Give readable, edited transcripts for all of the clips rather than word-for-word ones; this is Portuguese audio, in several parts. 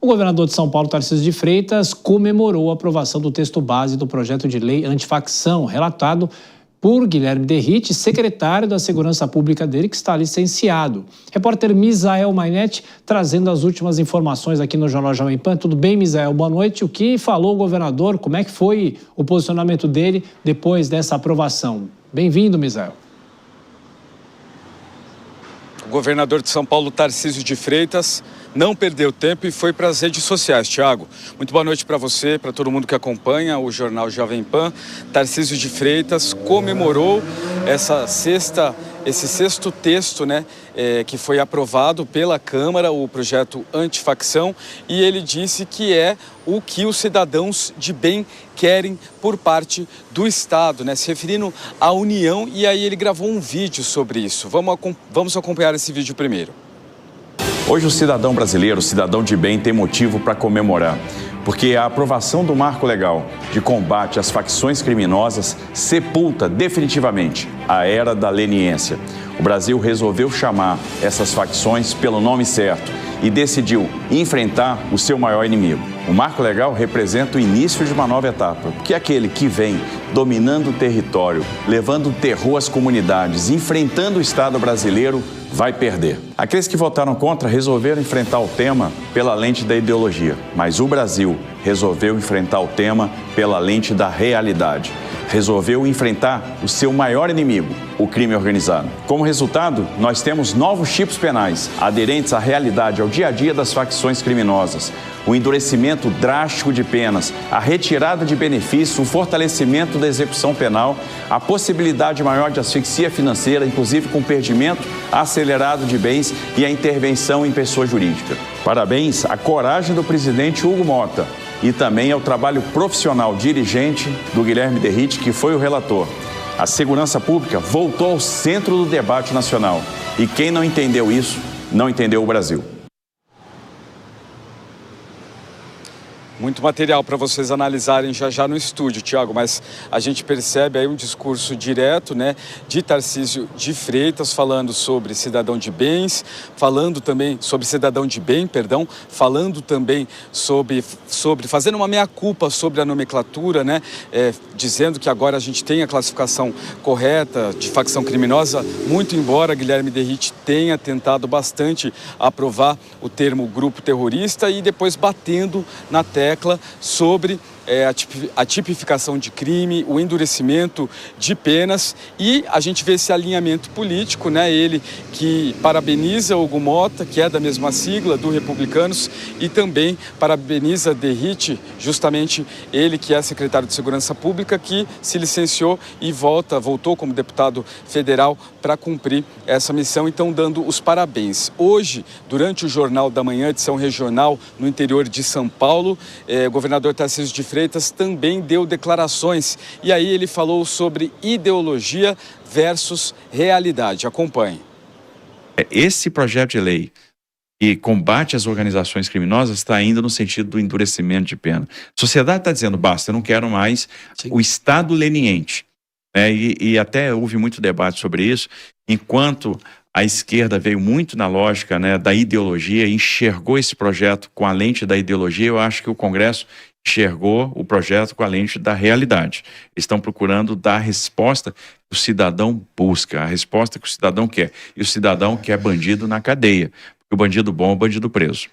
O governador de São Paulo, Tarcísio de Freitas, comemorou a aprovação do texto base do projeto de lei antifacção, relatado por Guilherme Derrite, secretário da Segurança Pública dele, que está licenciado. Repórter Misael Mainetti trazendo as últimas informações aqui no Jornal Jovem Pan. Tudo bem, Misael? Boa noite. O que falou o governador? Como é que foi o posicionamento dele depois dessa aprovação? Bem-vindo, Misael. O governador de São Paulo, Tarcísio de Freitas, não perdeu tempo e foi para as redes sociais. Tiago, muito boa noite para você, para todo mundo que acompanha o Jornal Jovem Pan. Tarcísio de Freitas comemorou esse sexto texto, que foi aprovado pela Câmara, o projeto antifacção, e ele disse que é o que os cidadãos de bem querem por parte do Estado, se referindo à União, e aí ele gravou um vídeo sobre isso. Vamos acompanhar esse vídeo primeiro. Hoje o cidadão brasileiro, o cidadão de bem, tem motivo para comemorar, porque a aprovação do marco legal de combate às facções criminosas sepulta definitivamente a era da leniência. O Brasil resolveu chamar essas facções pelo nome certo e decidiu enfrentar o seu maior inimigo. O marco legal representa o início de uma nova etapa, porque aquele que vem dominando o território, levando terror às comunidades, enfrentando o Estado brasileiro, vai perder. Aqueles que votaram contra resolveram enfrentar o tema pela lente da ideologia, mas o Brasil resolveu enfrentar o tema pela lente da realidade. Resolveu enfrentar o seu maior inimigo, o crime organizado. Como resultado, nós temos novos tipos penais, aderentes à realidade, ao dia a dia das facções criminosas. O endurecimento drástico de penas, a retirada de benefícios, o fortalecimento da execução penal, a possibilidade maior de asfixia financeira, inclusive com perdimento acelerado de bens e a intervenção em pessoa jurídica. Parabéns à coragem do presidente Hugo Mota e também ao trabalho profissional dirigente do Guilherme Derrite, que foi o relator. A segurança pública voltou ao centro do debate nacional e quem não entendeu isso, não entendeu o Brasil. Muito material para vocês analisarem já no estúdio, Tiago, mas a gente percebe aí um discurso direto, de Tarcísio de Freitas, falando sobre cidadão de bens, falando também sobre cidadão de bem, falando também sobre fazendo uma meia-culpa sobre a nomenclatura, dizendo que agora a gente tem a classificação correta de facção criminosa, muito embora Guilherme Derrite tenha tentado bastante aprovar o termo grupo terrorista e depois batendo na tecla sobre a tipificação de crime, o endurecimento de penas, e a gente vê esse alinhamento político, ele que parabeniza Hugo Mota, que é da mesma sigla do Republicanos, e também parabeniza Derrite, justamente ele que é secretário de Segurança Pública, que se licenciou e voltou como deputado federal para cumprir essa missão, então dando os parabéns. Hoje, durante o Jornal da Manhã, edição regional no interior de São Paulo, o governador Tarcísio de Freitas também deu declarações e aí ele falou sobre ideologia versus realidade. Acompanhe. Esse projeto de lei que combate as organizações criminosas está indo no sentido do endurecimento de pena. A sociedade está dizendo, basta, eu não quero mais o Estado leniente. E até houve muito debate sobre isso, enquanto a esquerda veio muito na lógica da ideologia, enxergou esse projeto com a lente da ideologia. Eu acho que o Congresso enxergou o projeto com a lente da realidade. Estão procurando dar a resposta que o cidadão busca, a resposta que o cidadão quer. E o cidadão quer bandido na cadeia, porque o bandido bom é o bandido preso.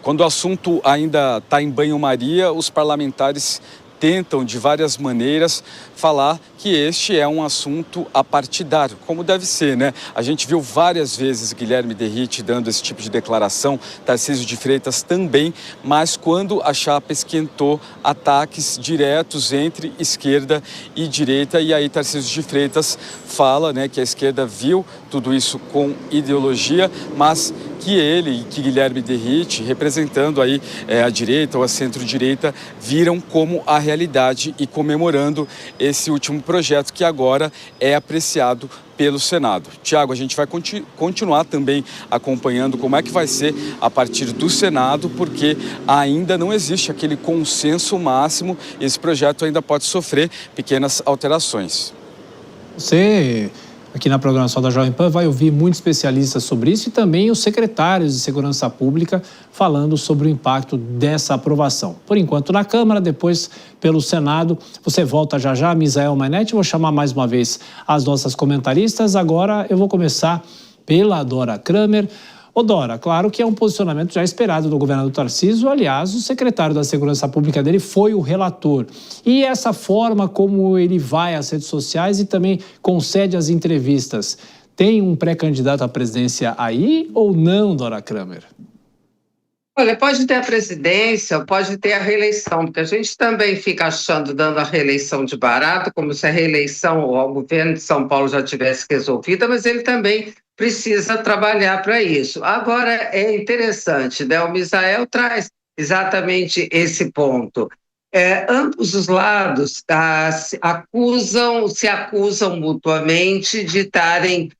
Quando o assunto ainda está em banho-maria, os parlamentares tentam de várias maneiras falar que este é um assunto apartidário, como deve ser, A gente viu várias vezes Guilherme Derrite dando esse tipo de declaração, Tarcísio de Freitas também, mas quando a chapa esquentou, ataques diretos entre esquerda e direita, e aí Tarcísio de Freitas fala, que a esquerda viu tudo isso com ideologia, mas que ele e que Guilherme Derrite, representando aí a direita ou a centro-direita, viram como a realidade e comemorando esse último projeto que agora é apreciado pelo Senado. Tiago, a gente vai continuar também acompanhando como é que vai ser a partir do Senado, porque ainda não existe aquele consenso máximo, esse projeto ainda pode sofrer pequenas alterações. Você aqui na programação da Jovem Pan, vai ouvir muitos especialistas sobre isso e também os secretários de Segurança Pública falando sobre o impacto dessa aprovação. Por enquanto na Câmara, depois pelo Senado. Você volta já já, Misael Mainetti. Vou chamar mais uma vez as nossas comentaristas. Agora eu vou começar pela Dora Kramer. Ô Dora, claro que é um posicionamento já esperado do governador Tarcísio, aliás, o secretário da Segurança Pública dele foi o relator. E essa forma como ele vai às redes sociais e também concede as entrevistas, tem um pré-candidato à presidência aí ou não, Dora Kramer? Olha, pode ter a presidência, pode ter a reeleição, porque a gente também fica achando, dando a reeleição de barato, como se a reeleição ou o governo de São Paulo já tivesse resolvida, mas ele também precisa trabalhar para isso. Agora, é interessante, né? O Misael traz exatamente esse ponto. Ambos os lados se acusam mutuamente de estarem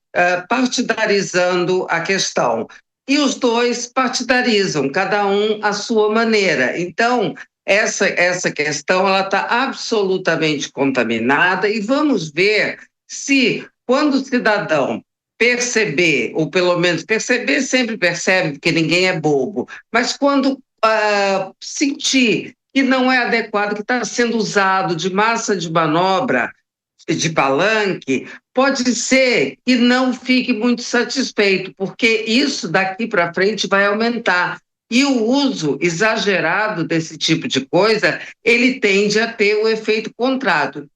partidarizando a questão. E os dois partidarizam, cada um à sua maneira. Então, essa questão ela está absolutamente contaminada e vamos ver se, quando o cidadão perceber, ou pelo menos perceber sempre percebe, porque ninguém é bobo, mas quando sentir que não é adequado, que está sendo usado de massa de manobra, de palanque, pode ser que não fique muito satisfeito, porque isso daqui para frente vai aumentar. E o uso exagerado desse tipo de coisa, ele tende a ter o efeito contrário.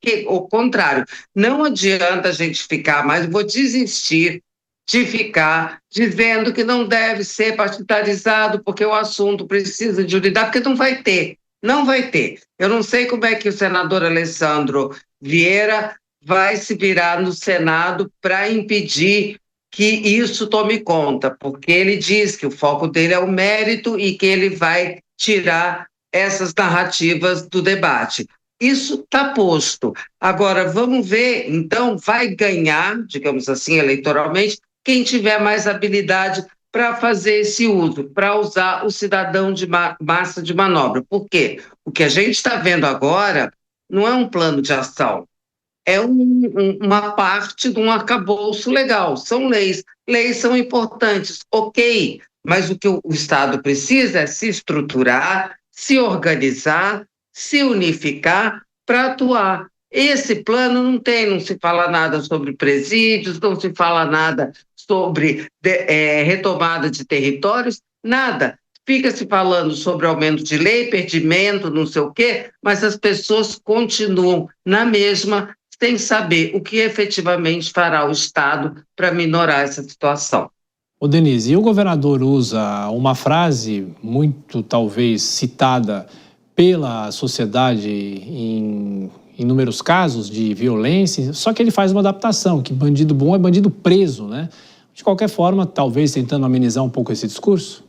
Não adianta a gente ficar, mas vou desistir de ficar dizendo que não deve ser partidarizado porque o assunto precisa de unidade, porque não vai ter. Não vai ter. Eu não sei como é que o senador Alessandro Vieira vai se virar no Senado para impedir que isso tome conta, porque ele diz que o foco dele é o mérito e que ele vai tirar essas narrativas do debate. Isso está posto. Agora, vamos ver, então, vai ganhar, digamos assim, eleitoralmente, quem tiver mais habilidade para fazer esse uso, para usar o cidadão de massa de manobra. Por quê? O que a gente está vendo agora não é um plano de ação, é uma parte de um arcabouço legal. São leis. Leis são importantes, ok, mas o que o Estado precisa é se estruturar, se organizar, se unificar para atuar. Esse plano não se fala nada sobre presídios, não se fala nada sobre retomada de territórios, nada. Fica se falando sobre aumento de lei, perdimento, não sei o quê, mas as pessoas continuam na mesma, sem saber o que efetivamente fará o Estado para minorar essa situação. Ô Denise, e o governador usa uma frase muito, talvez, citada pela sociedade em inúmeros casos de violência, só que ele faz uma adaptação, que bandido bom é bandido preso, né? De qualquer forma, talvez tentando amenizar um pouco esse discurso?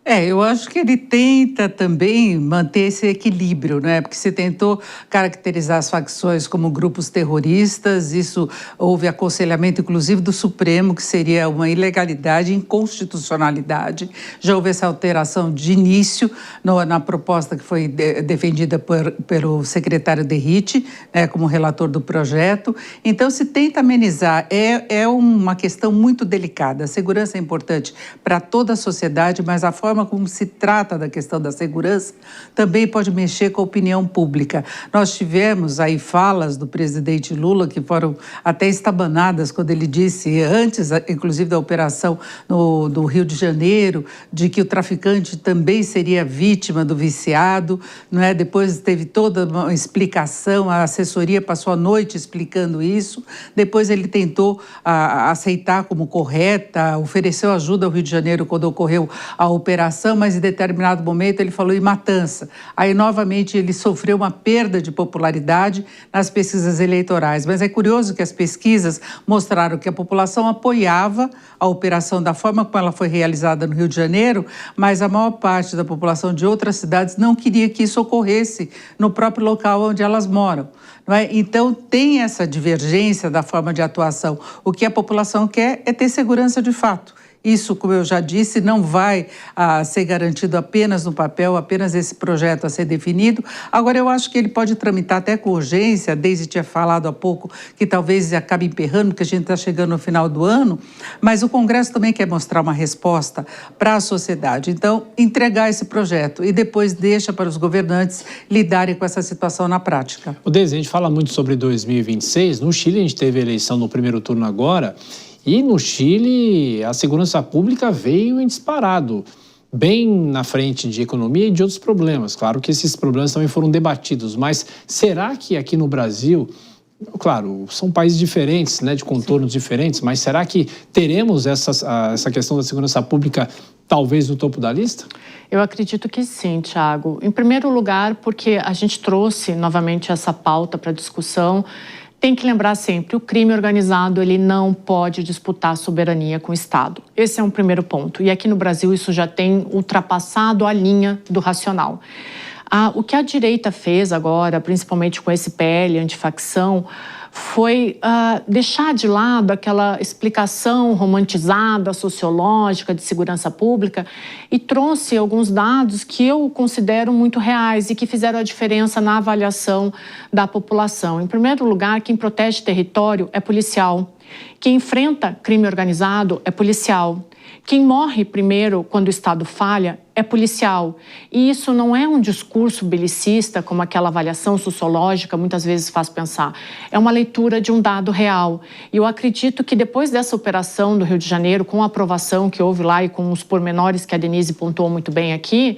Eu acho que ele tenta também manter esse equilíbrio, né? Porque se tentou caracterizar as facções como grupos terroristas, isso houve aconselhamento, inclusive, do Supremo, que seria uma ilegalidade e inconstitucionalidade. Já houve essa alteração de início na proposta que foi defendida pelo secretário Derrite, né, como relator do projeto. Então, se tenta amenizar. É uma questão muito delicada. A segurança é importante para toda a sociedade, mas a forma como se trata da questão da segurança também pode mexer com a opinião pública. Nós tivemos aí falas do presidente Lula que foram até estabanadas quando ele disse, antes inclusive da operação do Rio de Janeiro, de que o traficante também seria vítima do viciado, não é? Depois teve toda uma explicação, a assessoria passou a noite explicando isso, depois ele tentou aceitar como correta, ofereceu ajuda ao Rio de Janeiro quando ocorreu a operação, mas em determinado momento ele falou em matança. Aí, novamente, ele sofreu uma perda de popularidade nas pesquisas eleitorais. Mas é curioso que as pesquisas mostraram que a população apoiava a operação da forma como ela foi realizada no Rio de Janeiro, mas a maior parte da população de outras cidades não queria que isso ocorresse no próprio local onde elas moram. Não é? Então, tem essa divergência da forma de atuação. O que a população quer é ter segurança de fato. Isso, como eu já disse, não vai ser garantido apenas no papel, apenas esse projeto a ser definido. Agora, eu acho que ele pode tramitar até com urgência. A Deise tinha falado há pouco que talvez acabe emperrando, porque a gente está chegando no final do ano, mas o Congresso também quer mostrar uma resposta para a sociedade. Então, entregar esse projeto e depois deixa para os governantes lidarem com essa situação na prática. O Deise, a gente fala muito sobre 2026. No Chile, a gente teve a eleição no primeiro turno agora. E no Chile, a segurança pública veio em disparado, bem na frente de economia e de outros problemas. Claro que esses problemas também foram debatidos, mas será que aqui no Brasil, claro, são países diferentes, né, de contornos diferentes, mas será que teremos essa questão da segurança pública talvez no topo da lista? Eu acredito que sim, Thiago. Em primeiro lugar, porque a gente trouxe novamente essa pauta para discussão. Tem que lembrar sempre, o crime organizado ele não pode disputar soberania com o Estado. Esse é um primeiro ponto. E aqui no Brasil isso já tem ultrapassado a linha do racional. O que a direita fez agora, principalmente com esse PL antifacção, foi deixar de lado aquela explicação romantizada, sociológica de segurança pública e trouxe alguns dados que eu considero muito reais e que fizeram a diferença na avaliação da população. Em primeiro lugar, quem protege território é policial. Quem enfrenta crime organizado é policial. Quem morre primeiro quando o Estado falha é policial. E isso não é um discurso belicista, como aquela avaliação sociológica muitas vezes faz pensar. É uma leitura de um dado real. E eu acredito que depois dessa operação do Rio de Janeiro, com a aprovação que houve lá e com os pormenores que a Denise pontuou muito bem aqui,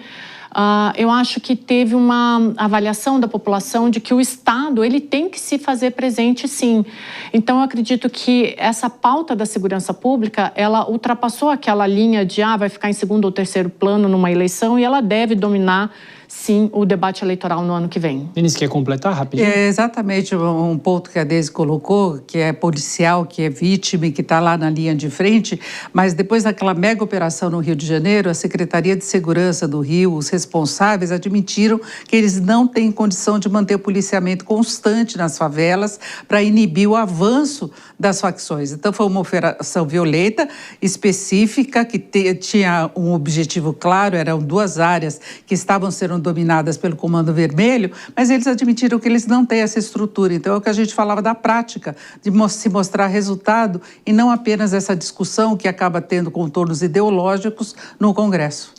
eu acho que teve uma avaliação da população de que o Estado ele tem que se fazer presente, sim. Então, eu acredito que essa pauta da segurança pública, ela ultrapassou aquela linha de vai ficar em segundo ou terceiro plano numa eleição e ela deve dominar, sim, o debate eleitoral no ano que vem. Denise, quer completar rapidinho? É exatamente um ponto que a Deise colocou, que é policial, que é vítima e que está lá na linha de frente, mas depois daquela mega operação no Rio de Janeiro, a Secretaria de Segurança do Rio, os responsáveis admitiram que eles não têm condição de manter o policiamento constante nas favelas para inibir o avanço das facções. Então, foi uma operação violenta, específica, que tinha um objetivo claro, eram duas áreas que estavam sendo dominadas pelo Comando Vermelho, mas eles admitiram que eles não têm essa estrutura. Então, é o que a gente falava da prática, de se mostrar resultado e não apenas essa discussão que acaba tendo contornos ideológicos no Congresso.